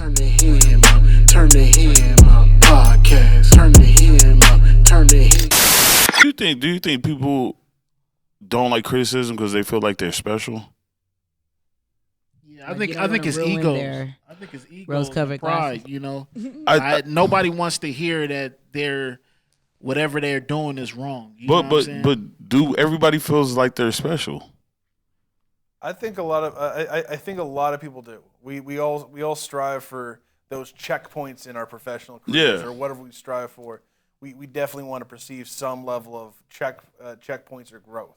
Turn the HYMM up, turn the HYMM up podcast. Turn the HYMM up, turn the HYMM. Do you think people don't like criticism because they feel like they're special? Yeah, I think it's ego. I think it's ego, rose-colored pride. glasses. You know, I nobody wants to hear that they're whatever they're doing is wrong. You know what I'm saying? But do everybody feels like they're special? I think a lot of I think a lot of people do. We all strive for those checkpoints in our professional careers or whatever we strive for. We definitely want to perceive some level of checkpoints or growth.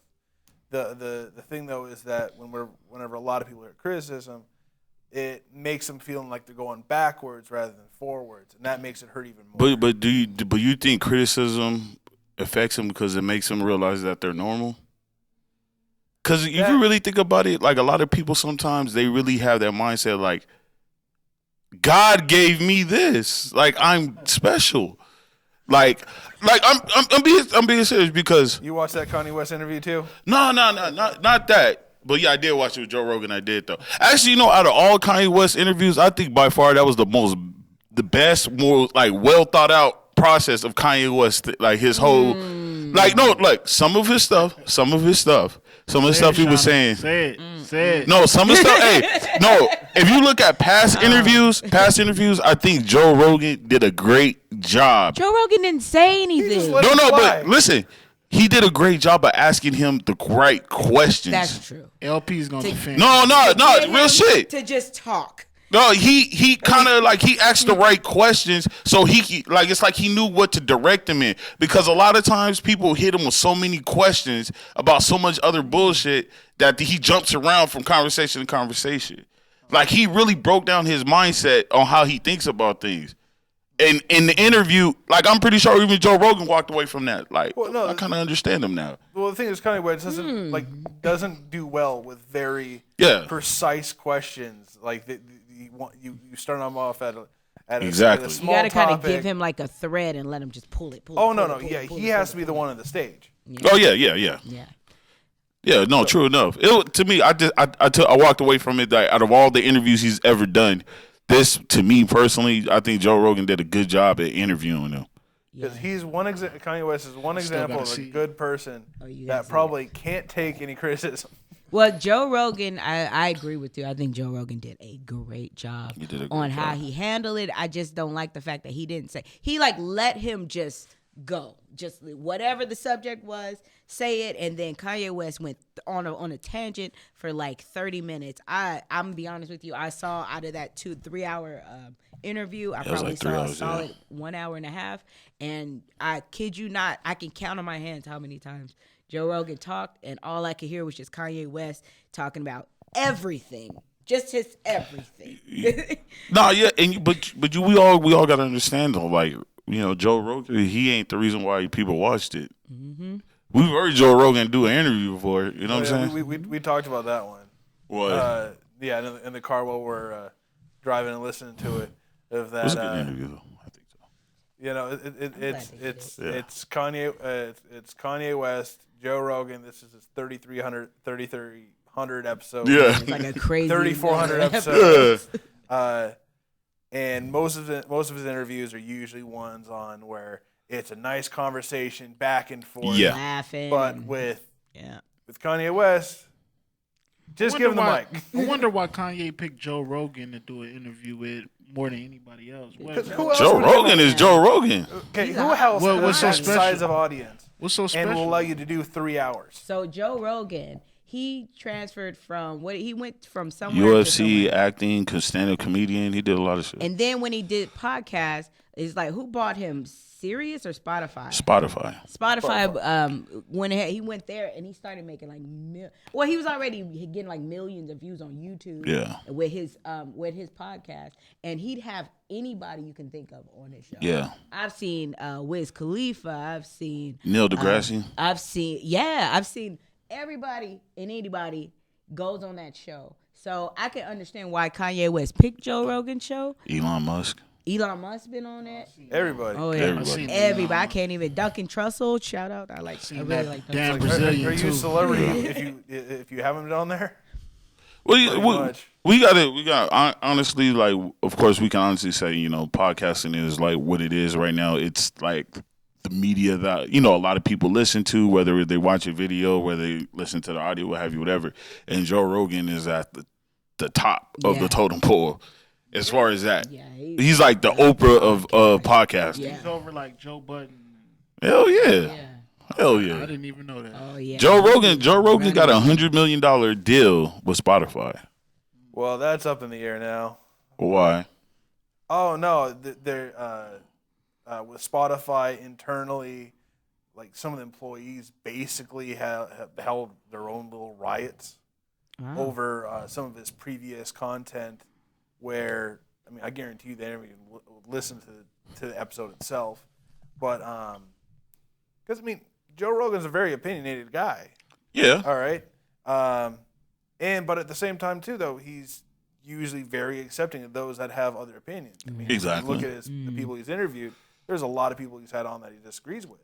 The thing though is that whenever a lot of people hear criticism, it makes them feeling like they're going backwards rather than forwards, and that makes it hurt even more. But do you think criticism affects them because it makes them realize that they're normal? Because if you really think about it, like a lot of people sometimes they really have that mindset like, God gave me this, like I'm special, like I'm being serious because you watched that Kanye West interview too? No, not that. But yeah, I did watch it with Joe Rogan. I did though. Actually, out of all Kanye West interviews, I think by far that was the best, more like well thought out process of Kanye West, like his whole, some of his stuff he was saying. Say it. No, some of the stuff. Hey, no. If you look at past interviews, I think Joe Rogan did a great job. Joe Rogan didn't say anything. But listen, he did a great job of asking him the right questions. That's true. LP's gonna defend. No, real shit. To just talk. No, he kind of like he asked the right questions, so he like it's like he knew what to direct him in. Because a lot of times people hit him with so many questions about so much other bullshit that he jumps around from conversation to conversation. Like he really broke down his mindset on how he thinks about things. And in the interview, like I'm pretty sure even Joe Rogan walked away from that. Like, I kind of understand him now. Well, the thing is, Kanye West doesn't do well with very precise questions. Like you start them off at a small you got to kind of give him like a thread and let him just pull it. He has to be the one on the stage. Yeah. Oh yeah. Yeah, no, true enough. To me, I walked away from it. Like, out of all the interviews he's ever done, this, to me personally, I think Joe Rogan did a good job at interviewing him. Because Kanye West is one example of a good person that probably can't take any criticism. Well, Joe Rogan, I agree with you. I think Joe Rogan did a great job on how he handled it. I just don't like the fact that he didn't say. He let him just go. Just whatever the subject was, say it, and then Kanye West went on a tangent for like 30 minutes. I'm gonna be honest with you. I saw out of that 2-3 hour interview, I probably saw a solid 1 hour and a half. And I kid you not, I can count on my hands how many times Joe Rogan talked, and all I could hear was just Kanye West talking about everything. Just his everything. But we all gotta understand though, like, Joe Rogan, he ain't the reason why people watched it. Mm-hmm. We've heard Joe Rogan do an interview before. You know what I'm saying? We talked about that one. What? In the car while we're driving and listening to it. Of that, it was a good interview though. I think so. It's Kanye West, Joe Rogan. This is his 3,300 episode. Yeah, it's like a crazy 3,400 episodes. And most of his interviews are usually ones on where it's a nice conversation back and forth. Yeah. Laughing. But with Kanye West, just give him the mic. I wonder why Kanye picked Joe Rogan to do an interview with more than anybody else. Joe Rogan is Joe Rogan. Okay, who else what's so has special? Size of audience? What's so special? And will allow you to do 3 hours. So Joe Rogan, he transferred from he went from somewhere UFC, acting, stand-up comedian. He did a lot of shit. And then when he did podcasts, it's like, who bought him? Sirius or Spotify? Spotify. When he went there and he started making like he was already getting like millions of views on YouTube. Yeah. With his podcast, and he'd have anybody you can think of on his show. Yeah. I've seen Wiz Khalifa. I've seen Neil deGrasse. I've seen everybody and anybody goes on that show. So I can understand why Kanye West picked Joe Rogan's show. Elon Musk been on it. Everybody. Oh yeah, everybody. I can't even. Duncan Trussell, shout out. I really like damn Duncan. Brazilian Are you too. a celebrity if you haven't been on there? We got honestly, like, of course, we can honestly say, podcasting is like what it is right now. It's like the media that, a lot of people listen to, whether they watch a video, whether they listen to the audio, what have you, whatever. And Joe Rogan is at the top of the totem pole as far as that. Yeah, he's like the Oprah of podcasting. Yeah. He's over like Joe Budden. Hell yeah. Hell yeah. I didn't even know that. Oh, yeah. Joe Rogan got $100 million deal with Spotify. Well, that's up in the air now. Why? Oh no, they're with Spotify internally, like some of the employees basically have held their own little riots over some of his previous content. Where I guarantee you they never even listen to the episode itself, but because Joe Rogan's a very opinionated guy. Yeah. All right. But at the same time too, though, he's usually very accepting of those that have other opinions. Exactly. Look at the people he's interviewed. There's a lot of people he's had on that he disagrees with,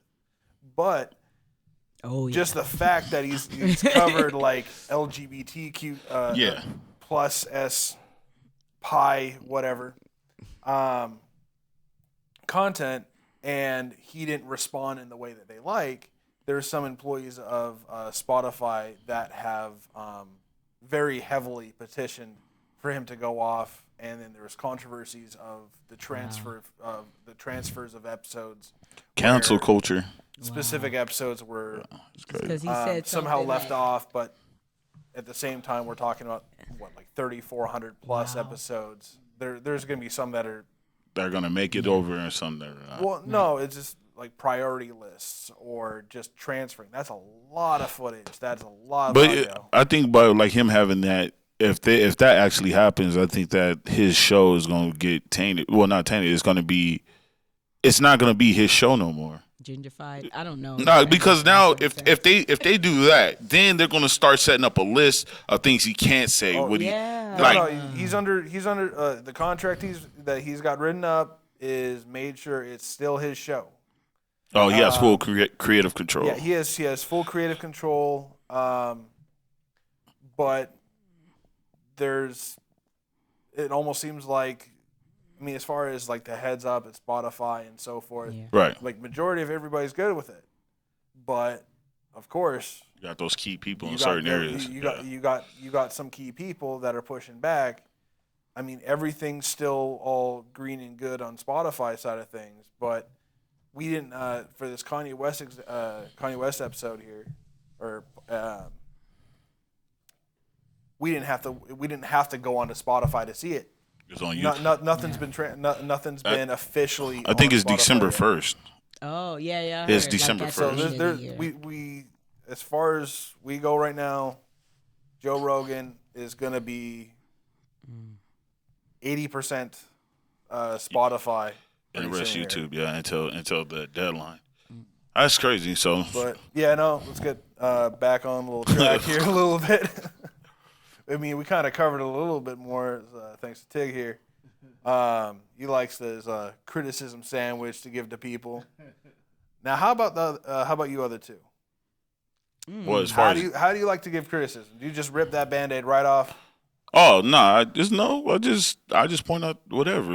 but just the fact that he's covered like LGBTQ plus S pi whatever content, and he didn't respond in the way that they like. There's some employees of Spotify that have very heavily petitioned for him to go off, and then there was controversies of the transfers of episodes. Cancel culture. Specific episodes were because he said somehow left off, but at the same time, we're talking about like 3,400 plus episodes. There's going to be some that are they're going to make it over, and some that are not. Well, no, it's just like priority lists or just transferring. That's a lot of footage. That's a lot of audio. I think by like him having that, if that actually happens, I think that his show is going to get tainted. Well, not tainted. It's not going to be his show no more. Gingerfied. I don't know. No, because now if they do that, then they're going to start setting up a list of things he can't say. He's under the contract that he's got written up is made sure it's still his show. Oh, he has full creative control. Yeah, he has full creative control. But it almost seems like, as far as like the heads up at Spotify and so forth, right? Like majority of everybody's good with it, but of course you got those key people in certain areas. You got some key people that are pushing back. Everything's still all green and good on Spotify side of things, but we didn't for this Kanye West episode here, or we didn't have to go onto Spotify to see it. It's on YouTube. Nothing's been officially. I think it's Spotify December yet. 1st. Oh yeah. It's December 1st. So we as far as we go right now, Joe Rogan is gonna be 80% Spotify. And the rest YouTube, until the deadline. That's crazy. So, but yeah, no, let's get back on a little track here a little bit. We kind of covered a little bit more thanks to Tig here. He likes this criticism sandwich to give to people. Now, how about you other two? Well, how do you like to give criticism? Do you just rip that Band-Aid right off? Oh no, I just point out whatever.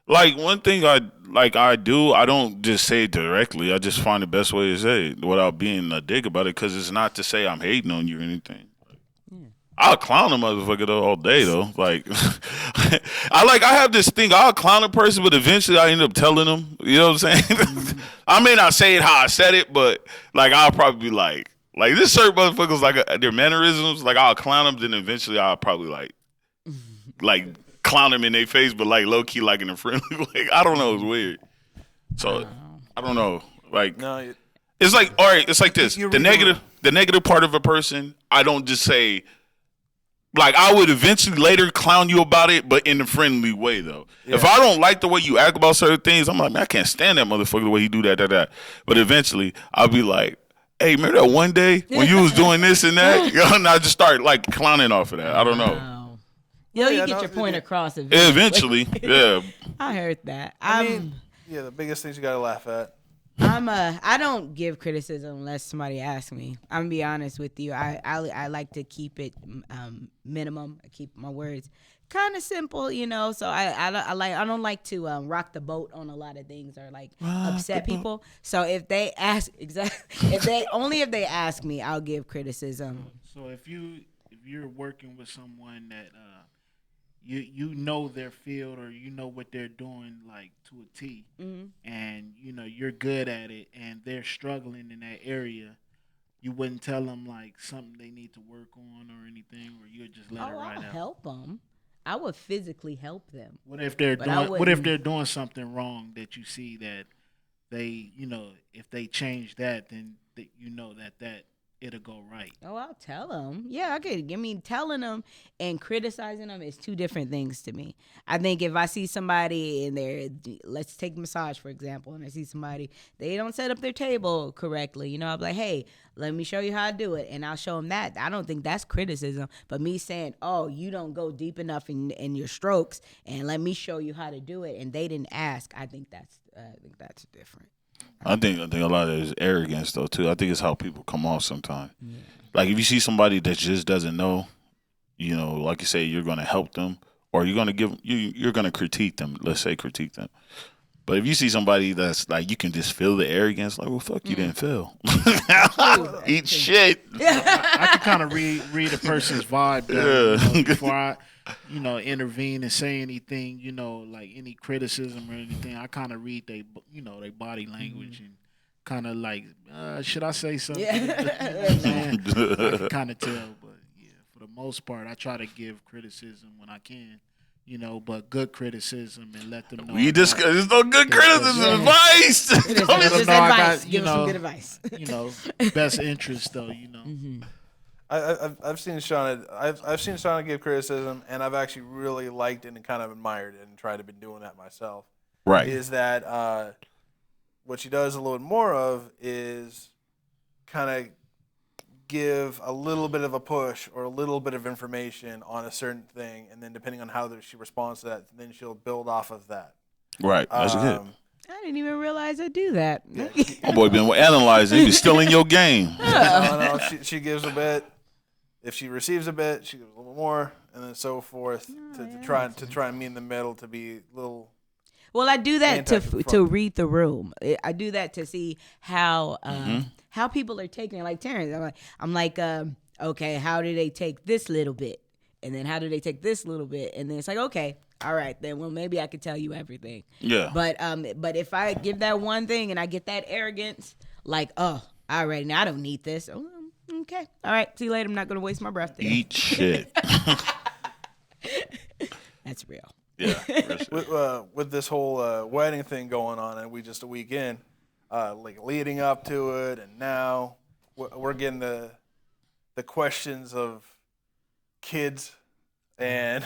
Like one thing I do, I don't just say it directly. I just find the best way to say it without being a dick about it, because it's not to say I'm hating on you or anything. I'll clown a motherfucker all day though. Like I have this thing. I'll clown a person, but eventually I end up telling them. You know what I'm saying? I may not say it how I said it, but like I'll probably be like this certain motherfuckers like their mannerisms. Like I'll clown them, then eventually I'll probably like clown them in their face, but like low key, like in a friendly way. I don't know. It's weird. So I don't know. Like no, it's like all right. It's like this. The negative part of a person, I don't just say. Like, I would eventually later clown you about it, but in a friendly way, though. Yeah. If I don't like the way you act about certain things, I'm like, man, I can't stand that motherfucker the way he do that. But eventually, I'll be like, hey, remember that one day when you was doing this and that? And I just start, like, clowning off of that. I don't know. Wow. You get your point across eventually. Eventually, yeah. I heard that. The biggest things you got to laugh at. I don't give criticism unless somebody asks me. I'm gonna be honest with you. I like to keep it minimum. I keep my words kind of simple, you know. So I don't like to rock the boat on a lot of things or like upset people. So if they ask if they ask me, I'll give criticism. So if you're working with someone that you know their field or you know what they're doing like to a T, and you know you're good at it, and they're struggling in that area, you wouldn't tell them like something they need to work on or anything, or you would just let it ride I'll out. help them. I would physically help them. What if they're But I what if wouldn't- they're doing something wrong that you see that they, you know, if they change that, then you know that it'll go right. Oh, I'll tell them. Yeah, I could. I mean, telling them and criticizing them is two different things to me. I think if I see somebody in there, let's take massage for example, and I see somebody they don't set up their table correctly, you know, I'm like, hey, let me show you how to do it, and I'll show them that. I don't think that's criticism, but me saying, oh, you don't go deep enough in your strokes, and let me show you how to do it, and they didn't ask. I think that's different. I think a lot of it is arrogance though too. I think it's how people come off sometimes. Yeah. Like if you see somebody that just doesn't know, you know, like you say, you're gonna help them or you're gonna you're gonna critique them. Let's say critique them. But if you see somebody that's like you can just feel the arrogance, like, well, fuck, you didn't feel. Eat shit. I can kind of read a person's vibe though, you know, before I, you know, intervene and say anything, you know, like any criticism or anything. I kind of read they body language and kind of like, should I say something? Yeah. I can kind of tell, but yeah, for the most part, I try to give criticism when I can. You know, but good criticism and let them know. There's no good criticism. Advice. Just advice. Give them some good advice. You know, best interest though. You know. Mm-hmm. I've seen Shauna. I've seen Shauna give criticism, and I've actually really liked it and kind of admired it and tried to be doing that myself. Right. Is that what she does a little bit more of is kind of give a little bit of a push or a little bit of information on a certain thing, and then depending on how she responds to that, then she'll build off of that. Right. That's good. I didn't even realize I do that. My boy been analyzing. He be still in your game. No, she gives a bit. If she receives a bit, she gives a little more, and then so forth to try and meet in the middle to be a little. Well, I do that to read the room. I do that to see how people are taking it. Like Terrence, I'm like, okay, how do they take this little bit, and then how do they take this little bit, and then it's like, okay, all right, then well maybe I could tell you everything. Yeah. But if I give that one thing and I get that arrogance, like, oh, all right, now I don't need this. Oh, okay, all right, see you later. I'm not gonna waste my breath today. Eat shit. That's real. Yeah. With this whole wedding thing going on, and we just a week in, like leading up to it, and now we're getting the questions of kids, and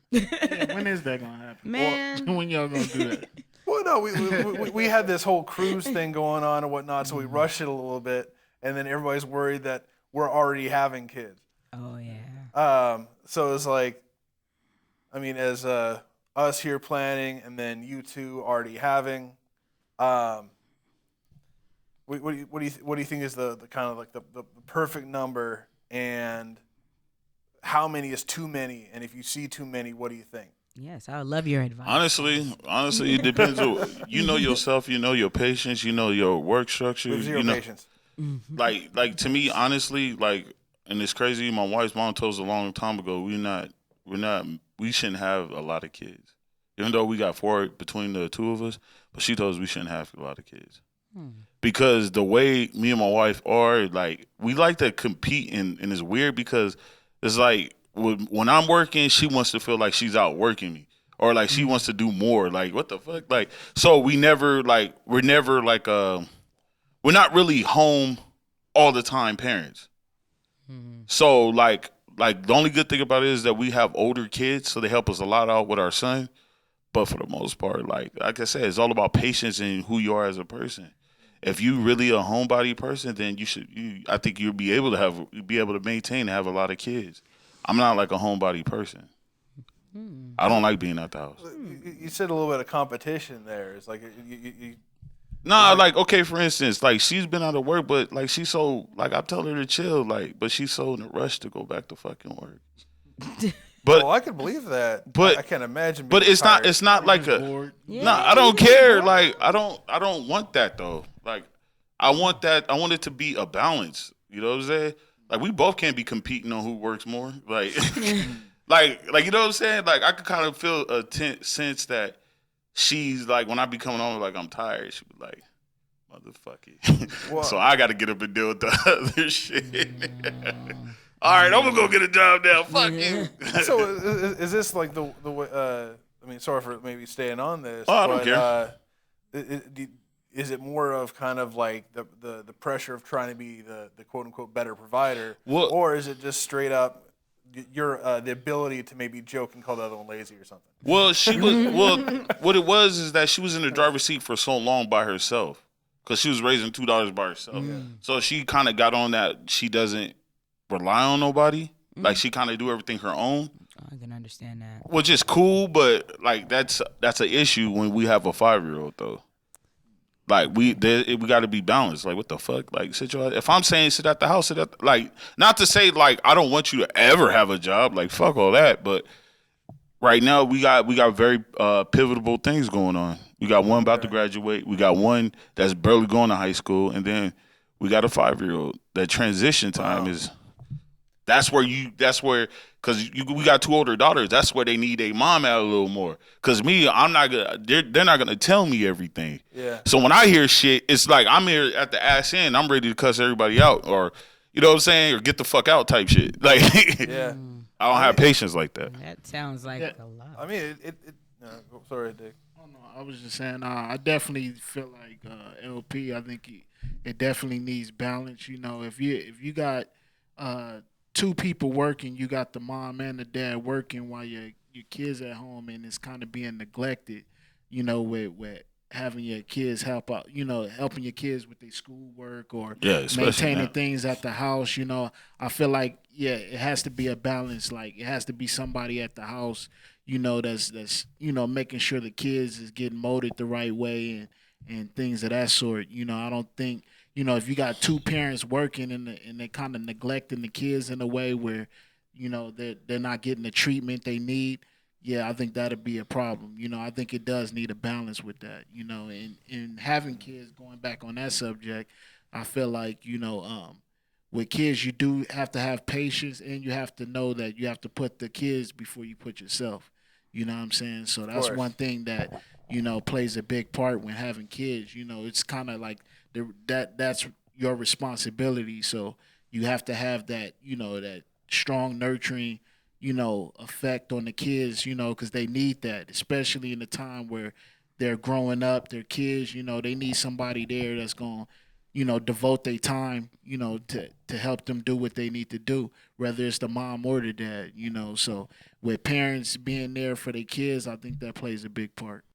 Yeah, when is that gonna happen? Man. When y'all gonna do that? well, no, we had this whole cruise thing going on and whatnot, so we rushed it a little bit, and then everybody's worried that we're already having kids. Oh yeah. So it's like, I mean, as us here planning, and then you two already having. What do you think is the kind of like the perfect number, and how many is too many? And if you see too many, what do you think? Yes, I would love your advice. Honestly, it depends on you know yourself, you know your patience, you know your work structure. With zero you know, patience. Like to me, honestly, like, and it's crazy. My wife's mom told us a long time ago, we shouldn't have a lot of kids, even though we got 4 between the two of us. But she told us we shouldn't have a lot of kids because the way me and my wife are, like, we like to compete, and it's weird because it's like when I'm working, she wants to feel like she's out working me, or like she wants to do more. Like, what the fuck? Like, so we're never not really home all the time parents. So like the only good thing about it is that we have older kids, so they help us a lot out with our son. But for the most part, like I said, it's all about patience and who you are as a person. If you really a homebody person, then I think you'll be able to maintain and have a lot of kids. I'm not like a homebody person. I don't like being at the house. You said a little bit of competition there. It's like Nah, like okay, for instance, like she's been out of work, but like she's so like I tell her to chill, like, but she's so in a rush to go back to fucking work. But I can believe that. but I can't imagine. But being it's tired. not. It's not like a. bored. Nah, I don't care. Like I don't want that though. Like I want that. I want it to be a balance. You know what I'm saying? Like we both can't be competing on who works more. Like like you know what I'm saying? Like I could kind of feel a sense that she's like when I be coming home like I'm tired. She be like, motherfucker. So I got to get up and deal with the other shit. All right, I'm gonna go get a job now. Fuck you. So is this like the way? I mean, sorry for maybe staying on this. Oh, I but, don't care. Is it more of kind of like the pressure of trying to be the quote unquote better provider, or is it just straight up your the ability to maybe joke and call the other one lazy or something? Well, she was. Well, what it was is that she was in the driver's seat for so long by herself because she was raising $2 by herself. So she kind of got on that. She doesn't rely on nobody. Like she kind of do everything her own. I can understand that. Which is cool, but like that's an issue when we have a 5-year-old though. Like we got to be balanced. Like what the fuck? Like if I'm saying sit at the house, like not to say like I don't want you to ever have a job. Like fuck all that. But right now we got very pivotal things going on. We got one about to graduate. We got one that's barely going to high school, and then we got a 5-year-old. That transition time is. That's where because we got 2 older daughters. That's where they need a mom out a little more. Because me, I'm not gonna. They're not gonna tell me everything. Yeah. So when I hear shit, it's like I'm here at the ass end. I'm ready to cuss everybody out, or you know what I'm saying, or get the fuck out type shit. Like, Yeah. I don't have patience like that. That sounds like a lot. I mean, sorry, Dick. Oh, no, I was just saying, I definitely feel like LP. I think it definitely needs balance. You know, if you got 2 people working, you got the mom and the dad working while your kids at home, and it's kind of being neglected. You know, with having your kids help out. You know, helping your kids with their schoolwork or maintaining things at the house. You know, I feel like it has to be a balance. Like it has to be somebody at the house. You know, that's making sure the kids is getting molded the right way and things of that sort. You know, I don't think. You know, if you got 2 parents working and they're kind of neglecting the kids in a way where, you know, they're not getting the treatment they need, I think that'd be a problem. You know, I think it does need a balance with that. You know, and having kids, going back on that subject, I feel like, you know, with kids you do have to have patience and you have to know that you have to put the kids before you put yourself. You know what I'm saying? So that's one thing that, you know, plays a big part when having kids. You know, it's kind of like that's your responsibility. So you have to have that, you know, that strong nurturing, you know, effect on the kids, you know, because they need that, especially in the time where they're growing up, they're kids, you know, they need somebody there that's going to, you know, devote their time, you know, to help them do what they need to do, whether it's the mom or the dad, you know. So with parents being there for their kids, I think that plays a big part.